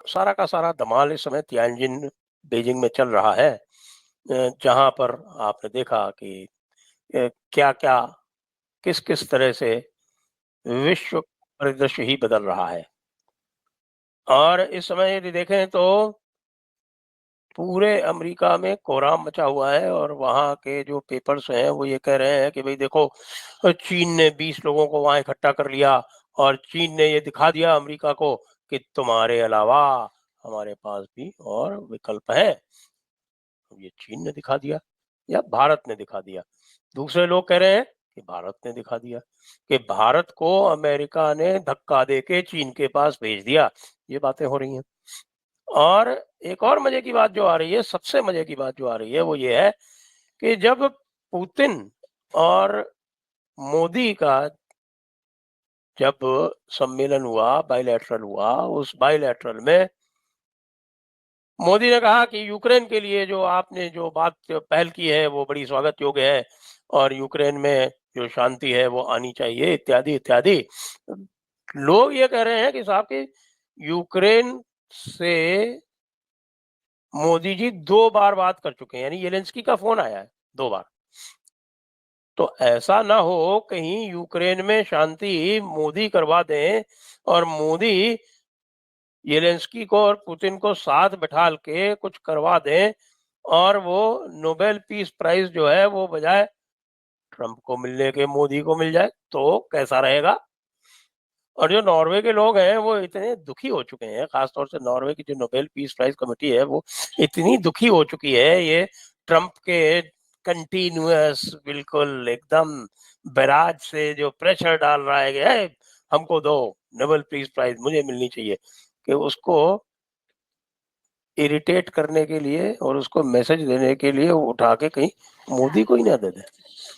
सारा का सारा धमाल इस समय तियानजिन बीजिंग में चल रहा है, जहां पर आपने देखा कि क्या क्या किस किस तरह से विश्व परिदृश्य ही बदल रहा है। और इस समय यदि देखें तो पूरे अमेरिका में कोहराम मचा हुआ है और वहाँ के जो पेपर्स हैं वो ये कह रहे हैं कि भाई देखो, चीन ने 20 लोगों को वहाँ इकट्ठा कर लिया और चीन ने ये दिखा दिया अमेरिका को कि तुम्हारे अलावा हमारे पास भी और विकल्प है। ये चीन ने दिखा दिया या भारत ने दिखा दिया। दूसरे लोग कह रहे हैं कि भारत ने दिखा दिया कि भारत को अमेरिका ने धक्का देके चीन के पास भेज दिया। ये बातें हो रही हैं। और एक और मजे की बात जो आ रही है, सबसे मजे की बात जो आ रही है वो ये है कि जब पुतिन और मोदी का जब सम्मेलन हुआ, बायलैटरल हुआ, उस बायलैटरल में मोदी ने कहा कि यूक्रेन के लिए जो आपने जो बात पहल की है वो बड़ी स्वागत योग्य है और यूक्रेन में जो शांति है वो आनी चाहिए, इत्यादि इत्यादि। लोग ये कह रहे हैं कि साहब कि यूक्रेन से मोदी जी 2 बार बात कर चुके हैं, यानी येलेंस्की का फ़ोन आया है 2 बार। तो ऐसा ना हो कहीं यूक्रेन में शांति मोदी करवा दें और मोदी येलेंस्की को और पुतिन को साथ बिठाल के कुछ करवा दें और वो नोबेल पीस प्राइज़ जो है वो बजाय ट्रंप को मिलने के मोदी को मिल जाए, तो कैसा रहेगा? और जो नॉर्वे के लोग हैं वो इतने दुखी हो चुके हैं, खास तौर से नॉर्वे की जो नोबेल पीस प्राइज कमेटी है वो इतनी दुखी हो चुकी है ये ट्रंप के कंटिन्यूअस बिल्कुल एकदम बैराज से जो प्रेशर डाल रहा है कि "ए, हमको दो नोबेल पीस प्राइज, मुझे मिलनी चाहिए", कि उसको इरिटेट करने के लिए और उसको मैसेज देने के लिए वो उठा के कहीं मोदी को ही ना दे दे।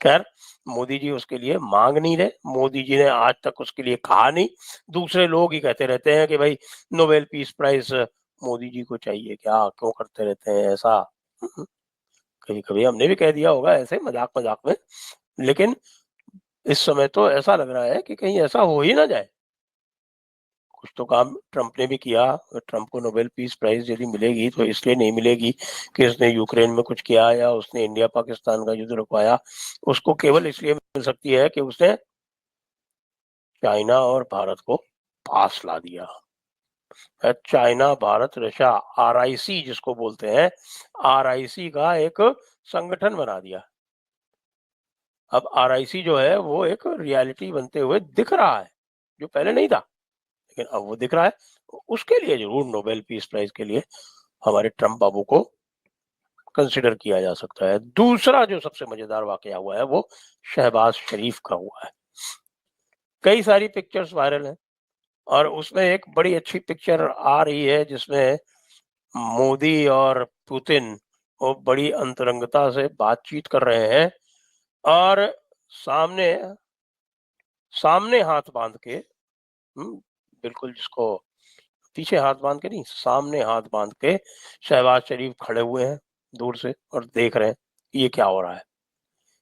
खैर, मोदी जी उसके लिए मांग नहीं रहे, मोदी जी ने आज तक उसके लिए कहा नहीं। दूसरे लोग ही कहते रहते हैं कि भाई Nobel peace prize Modi ji को चाहिए, क्या क्यों करते रहते हैं ऐसा। कभी कभी हमने भी कह दिया होगा ऐसे मजाक मजाक में, लेकिन इस समय तो ऐसा लग रहा है कि कहीं ऐसा हो ही ना जाए। कुछ तो काम ट्रंप ने भी किया। ट्रंप को नोबेल पीस प्राइज यदि मिलेगी तो इसलिए नहीं मिलेगी कि उसने यूक्रेन में कुछ किया या उसने इंडिया पाकिस्तान का युद्ध रुकवाया। उसको केवल इसलिए मिल सकती है कि उसने चाइना और भारत को पास ला दिया। चाइना, भारत, रशिया, आरआईसी जिसको बोलते हैं, आरआईसी का एक संगठन बना दिया। अब आरआईसी जो है वो एक रियलिटी बनते हुए दिख रहा है, जो पहले नहीं था, लेकिन अब वो दिख रहा है। उसके लिए जरूर नोबेल पीस प्राइज के लिए हमारे ट्रंप बाबू को कंसिडर किया जा सकता है। दूसरा जो सबसे मजेदार वाकया हुआ है वो शहबाज शरीफ का हुआ है। कई सारी पिक्चर्स वायरल हैं और उसमें एक बड़ी अच्छी पिक्चर आ रही है जिसमें मोदी और पुतिन वो बड़ी अंतरंगता से बातचीत कर रहे हैं और सामने सामने हाथ बांध के, बिल्कुल जिसको पीछे हाथ बांध के नहीं, सामने हाथ बांध के शहबाज शरीफ खड़े हुए हैं दूर से और देख रहे हैं ये क्या हो रहा है,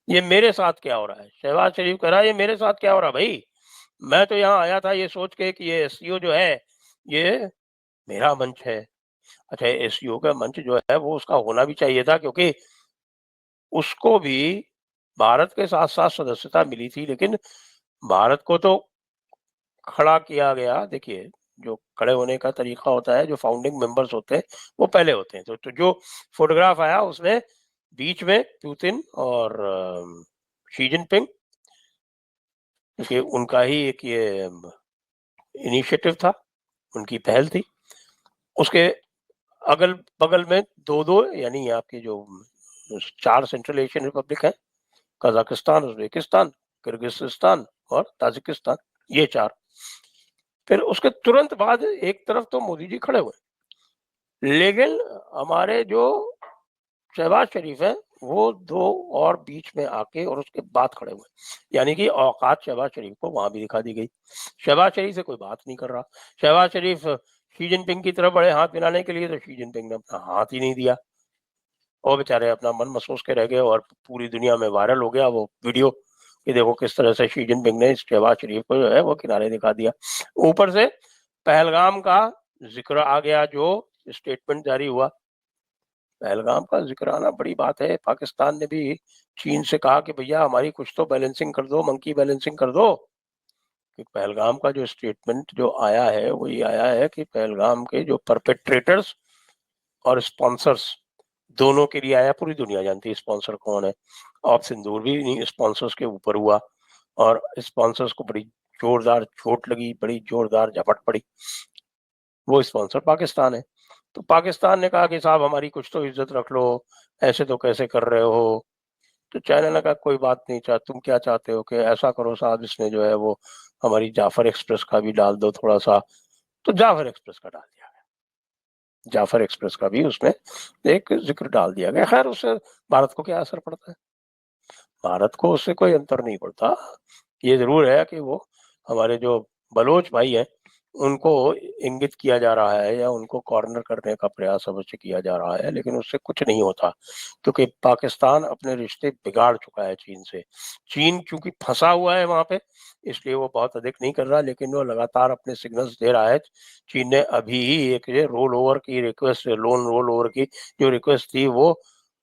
ये मेरे साथ क्या हो रहा है। शहबाज शरीफ कह रहा है ये मेरे साथ क्या हो रहा है भाई, मैं तो यहाँ आया था ये सोच के कि ये एससीओ जो है ये मेरा मंच है। अच्छा, एससीओ का मंच जो है वो उसका होना भी चाहिए था, क्योंकि उसको भी भारत के साथ साथ सदस्यता मिली थी, लेकिन भारत को तो खड़ा किया गया। देखिए, जो खड़े होने का तरीका होता है, जो फाउंडिंग मेंबर्स होते हैं वो पहले होते हैं। तो जो फोटोग्राफ आया उसमें बीच में पुतिन और शी जिनपिंग, क्योंकि उनका ही एक ये इनिशिएटिव था, उनकी पहल थी। उसके अगल बगल में दो दो यानी आपके जो 4 सेंट्रल एशियन रिपब्लिक है, कजाकिस्तान, उज्बेकिस्तान, किर्गिस्तान और ताजिकिस्तान, ये 4। फिर उसके तुरंत बाद एक तरफ तो मोदी जी खड़े हुए, लेकिन हमारे जो शहबाज शरीफ है वो 2 और बीच में आके और उसके बाद खड़े हुए, यानी कि औकात शहबाज शरीफ को वहां भी दिखा दी गई। शहबाज शरीफ से कोई बात नहीं कर रहा। शहबाज शरीफ शी जिनपिंग की तरफ बड़े हाथ मिलाने के लिए, तो शी जिनपिंग ने अपना हाथ ही नहीं दिया। वो बेचारे अपना मन महसूस के रह गए और पूरी दुनिया में वायरल हो गया वो वीडियो कि देखो किस तरह से शी जिनपिंग ने शहबाज शरीफ को जो है वो किनारे दिखा दिया। ऊपर से पहलगाम का जिक्र आ गया जो स्टेटमेंट जारी हुआ, पहलगाम का जिक्र आना बड़ी बात है। पाकिस्तान ने भी चीन से कहा कि भैया हमारी कुछ तो बैलेंसिंग कर दो, मंकी बैलेंसिंग कर दो। कि पहलगाम का जो स्टेटमेंट जो आया है वो ये आया है कि पहलगाम के जो परपेट्रेटर्स और स्पॉन्सर्स दोनों के लिए आया। पूरी दुनिया जानती है स्पॉन्सर कौन है। ऑप सिंदूर भी स्पॉन्सर्स के ऊपर हुआ और स्पॉन्सर्स को बड़ी जोरदार चोट लगी, बड़ी जोरदार झपट पड़ी। वो स्पॉन्सर पाकिस्तान है। तो पाकिस्तान ने कहा कि साहब हमारी कुछ तो इज्जत रख लो, ऐसे तो कैसे कर रहे हो। तो चाइना ने कहा कोई बात नहीं, तुम क्या चाहते हो कि ऐसा करो साहब, इसने जो है वो हमारी जाफर एक्सप्रेस का भी डाल दो थोड़ा सा। तो जाफर एक्सप्रेस का डाल दिया गया, जाफर एक्सप्रेस का भी उसमें एक जिक्र डाल दिया गया। खैर उससे भारत को क्या असर पड़ता है, भारत को उससे कोई अंतर नहीं पड़ता। ये जरूर है कि वो हमारे जो बलोच भाई हैं उनको इंगित किया जा रहा है या उनको कॉर्नर करने का प्रयास अवश्य किया जा रहा है, लेकिन उससे कुछ नहीं होता क्योंकि पाकिस्तान अपने रिश्ते बिगाड़ चुका है चीन से। चीन चूंकि फंसा हुआ है वहां पे, इसलिए वो बहुत अधिक नहीं कर रहा, लेकिन वो लगातार अपने सिग्नल्स दे रहा है। चीन ने अभी ही एक रोल ओवर की रिक्वेस्ट, लोन रोल ओवर की जो रिक्वेस्ट थी वो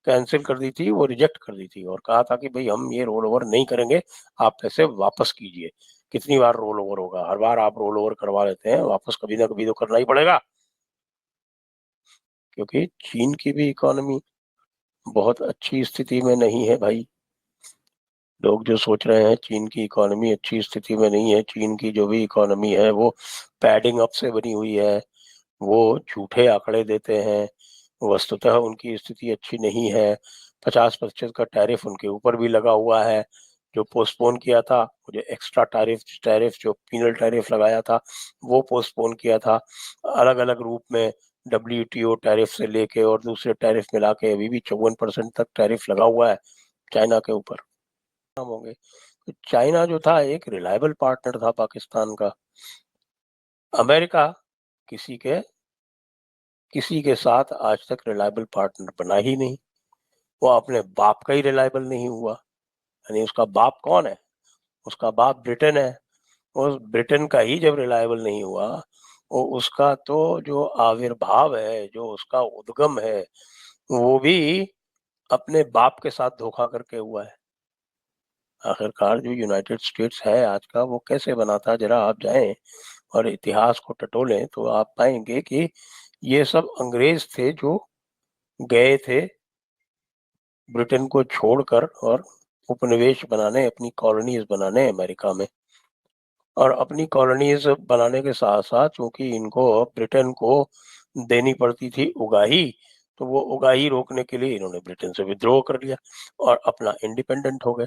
कैंसिल कर दी थी, वो रिजेक्ट कर दी थी और कहा था कि भाई हम ये रोल ओवर नहीं करेंगे, आप पैसे वापस कीजिए। कितनी बार रोल ओवर होगा, हर बार आप रोल ओवर करवा लेते हैं, वापस कभी ना कभी तो करना ही पड़ेगा। क्योंकि चीन की भी इकोनॉमी बहुत अच्छी स्थिति में नहीं है भाई। लोग जो सोच रहे हैं चीन की इकोनॉमी अच्छी स्थिति में नहीं है, चीन की जो भी इकोनॉमी है वो पैडिंग अप से बनी हुई है, वो झूठे आंकड़े देते हैं। वस्तुतः उनकी स्थिति अच्छी नहीं है। 50% का टैरिफ उनके ऊपर भी लगा हुआ है, जो पोस्टपोन किया था, जो एक्स्ट्रा टैरिफ टैरिफ जो पीनल टैरिफ लगाया था वो पोस्टपोन किया था अलग अलग रूप में। WTO टैरिफ से लेके और दूसरे टैरिफ मिला के अभी भी 54% तक टैरिफ लगा हुआ है चाइना के ऊपर। होंगे तो चाइना जो था एक रिलायबल पार्टनर था पाकिस्तान का। अमेरिका किसी के किसी के साथ आज तक रिलायबल पार्टनर बना ही नहीं। वो अपने बाप का ही रिलायबल नहीं हुआ। यानी उसका बाप कौन है, उसका बाप ब्रिटेन है। उस ब्रिटेन का ही जब रिलायबल नहीं हुआ, वो उसका तो जो आविर्भाव है, जो उसका उद्गम है, वो भी अपने बाप के साथ धोखा करके हुआ है। आखिरकार जो यूनाइटेड स्टेट्स है आज का, वो कैसे बना था, जरा आप जाएं और इतिहास को टटोलें तो आप पाएंगे कि ये सब अंग्रेज थे जो गए थे ब्रिटेन को छोड़कर और उपनिवेश बनाने, अपनी कॉलोनीज बनाने अमेरिका में। और अपनी कॉलोनीज बनाने के साथ साथ चूंकि इनको ब्रिटेन को देनी पड़ती थी उगाही, तो वो उगाही रोकने के लिए इन्होंने ब्रिटेन से विद्रोह कर लिया और अपना इंडिपेंडेंट हो गए।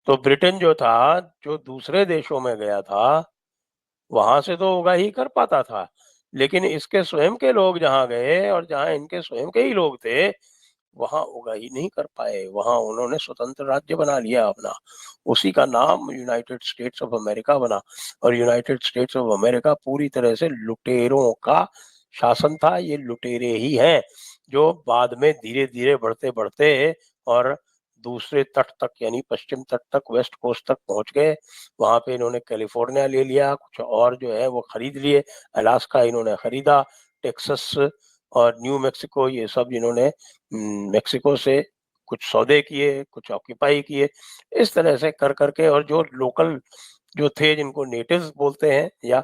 तो ब्रिटेन जो था, जो दूसरे देशों में गया था, वहां से तो उगाही कर पाता था, लेकिन इसके स्वयं के लोग जहां गए और जहां इनके स्वयं के ही लोग थे, वहां उगाही नहीं कर पाए। वहां उन्होंने स्वतंत्र राज्य बना लिया अपना, उसी का नाम यूनाइटेड स्टेट्स ऑफ अमेरिका बना। और यूनाइटेड स्टेट्स ऑफ अमेरिका पूरी तरह से लुटेरों का शासन था। ये लुटेरे ही हैं जो बाद में धीरे धीरे बढ़ते बढ़ते और दूसरे तट तक यानी पश्चिम तट तक, वेस्ट कोस्ट तक पहुंच गए। वहां पे इन्होंने कैलिफोर्निया ले लिया, कुछ और जो है वो खरीद लिए। अलास्का इन्होंने खरीदा, टेक्सास और न्यू मेक्सिको, ये सब इन्होंने मेक्सिको से कुछ सौदे किए, कुछ ऑक्यूपाई किए। इस तरह से कर करके, और जो लोकल जो थे, जिनको नेटिव्स बोलते हैं या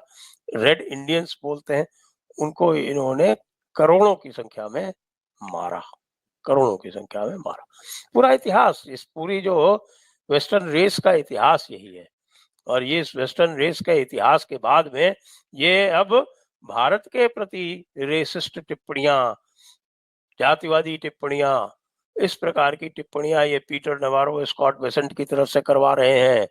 रेड इंडियंस बोलते हैं, उनको इन्होंने करोड़ों की संख्या में मारा, करोड़ों की संख्या में मारा। पूरा इतिहास, इस पूरी जो वेस्टर्न रेस का इतिहास यही है। और ये इस वेस्टर्न रेस के इतिहास के बाद में ये अब भारत के प्रति रेसिस्ट टिप्पणियां, जातिवादी टिप्पणियां, इस प्रकार की टिप्पणियां ये पीटर नवारो, स्कॉट बेसेंट की तरफ से करवा रहे हैं।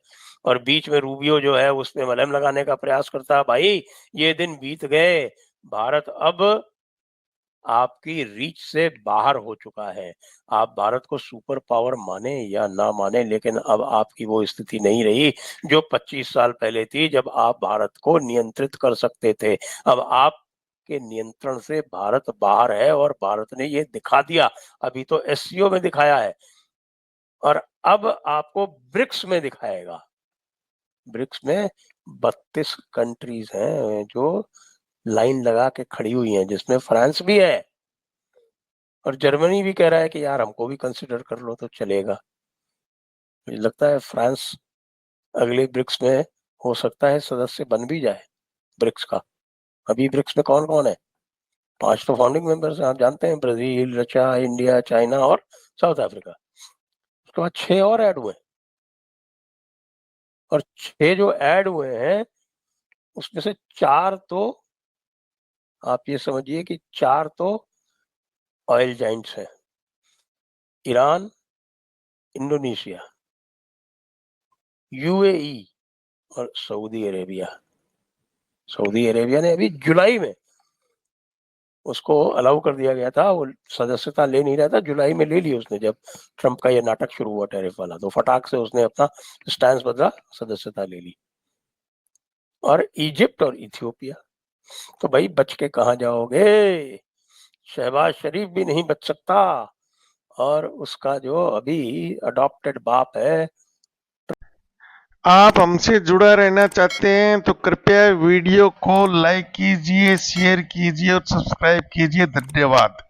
और बीच में रूबियो जो है उसमें मलहम लगाने का प्रयास करता है। भाई ये दिन बीत गए, भारत अब आपकी रीच से बाहर हो चुका है। आप भारत को सुपर पावर माने या ना माने, लेकिन अब आपकी वो स्थिति नहीं रही जो 25 साल पहले थी, जब आप भारत को नियंत्रित कर सकते थे। अब आप के नियंत्रण से भारत बाहर है और भारत ने ये दिखा दिया। अभी तो एससीओ में दिखाया है और अब आपको ब्रिक्स में दिखाएगा। ब्रिक्स में 32 कंट्रीज हैं जो लाइन लगा के खड़ी हुई हैं, जिसमें फ्रांस भी है और जर्मनी भी कह रहा है कि यार हमको भी कंसिडर कर लो तो चलेगा। मुझे लगता है फ्रांस अगले ब्रिक्स में हो सकता है सदस्य बन भी जाए ब्रिक्स का। अभी ब्रिक्स में कौन कौन है? 5 तो फाउंडिंग मेंबर्स हैं, आप जानते हैं, ब्राजील, रशिया, इंडिया, चाइना और साउथ अफ्रीका। उसके बाद 6 और ऐड हुए, और 6 जो ऐड हुए हैं उसमें से 4 तो आप ये समझिए कि 4 तो ऑयल जाइंट्स हैं, ईरान, इंडोनेशिया, यूएई और सऊदी अरेबिया। सऊदी अरेबिया ने अभी जुलाई में उसको अलाउ कर दिया गया था, वो सदस्यता ले नहीं रहा था, जुलाई में ले ली उसने, जब ट्रंप का ये नाटक शुरू हुआ टैरिफ वाला, तो फटाक से उसने अपना स्टैंड बदला, सदस्यता ले ली। और इजिप्ट और इथियोपिया, तो भाई बच के कहाँ जाओगे? शहबाज शरीफ भी नहीं बच सकता, और उसका जो अभी अडॉप्टेड बाप है। आप हमसे जुड़ा रहना चाहते हैं तो कृपया वीडियो को लाइक कीजिए, शेयर कीजिए और सब्सक्राइब कीजिए। धन्यवाद।